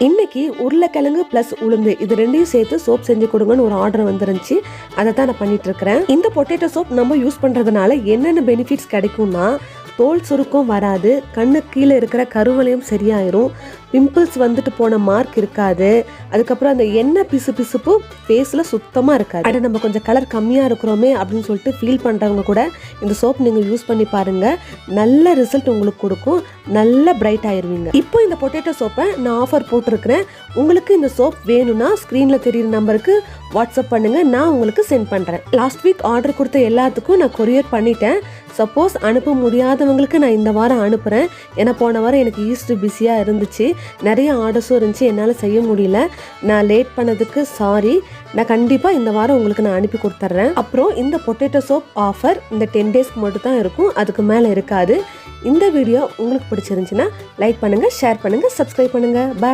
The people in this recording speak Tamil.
இன்னைக்கு உருளைக்கிழங்கு ப்ளஸ் உளுந்து இது ரெண்டையும் சேர்த்து சோப் செஞ்சு கொடுங்கன்னு ஒரு ஆர்டர் வந்துருந்துச்சு. அதை தான் நான் பண்ணிட்டு இருக்கிறேன். இந்த பொட்டேட்டோ சோப் நம்ம யூஸ் பண்றதுனால என்னென்ன பெனிஃபிட்ஸ் கிடைக்கும்னா, தோல் சுருக்கம் வராது, கண்ணு கீழே இருக்கிற கருவளையும் சரியாயிரும், பிம்பிள்ஸ் வந்துட்டு போன மார்க் இருக்காது, அதுக்கப்புறம் அந்த எண்ணெய் பிசு பிசுப்பு ஃபேஸில் சுத்தமாக இருக்காது. அதை நம்ம கொஞ்சம் கலர் கம்மியாக இருக்கிறோமே அப்படின்னு சொல்லிட்டு ஃபீல் பண்ணுறவங்க கூட இந்த சோப் நீங்கள் யூஸ் பண்ணி பாருங்கள். நல்ல ரிசல்ட் உங்களுக்கு கொடுக்கும், நல்ல பிரைட் ஆயிருவீங்க. இப்போ இந்த பொட்டேட்டோ சோப்பை நான் ஆஃபர் போட்டிருக்கிறேன். உங்களுக்கு இந்த சோப் வேணும்னா ஸ்க்ரீனில் தெரியுற நம்பருக்கு வாட்ஸ்அப் பண்ணுங்கள், நான் உங்களுக்கு சென்ட் பண்ணுறேன். லாஸ்ட் வீக் ஆர்டர் கொடுத்த எல்லாத்துக்கும் நான் கொரியர் பண்ணிட்டேன். சப்போஸ் அனுப்ப முடியாதவங்களுக்கு நான் இந்த வாரம் அனுப்புகிறேன். ஏன்னா போன வாரம் எனக்கு ஈஸ்டர் பிஸியாக இருந்துச்சு, நிறைய ஆர்டர்ஸும் இருந்துச்சு, என்னால் செய்ய முடியல. நான் லேட் பண்ணதுக்கு சாரி. நான் கண்டிப்பாக இந்த வாரம் உங்களுக்கு நான் அனுப்பி கொடுத்துட்றேன். அப்புறம் இந்த பொட்டேட்டோ சோப் ஆஃபர் இந்த 10 டேஸ்க்கு மட்டும் தான் இருக்கும், அதுக்கு மேலே இருக்காது. இந்த வீடியோ உங்களுக்கு பிடிச்சிருந்துச்சுன்னா லைக் பண்ணுங்கள், ஷேர் பண்ணுங்கள், சப்ஸ்கிரைப் பண்ணுங்கள். பாய்.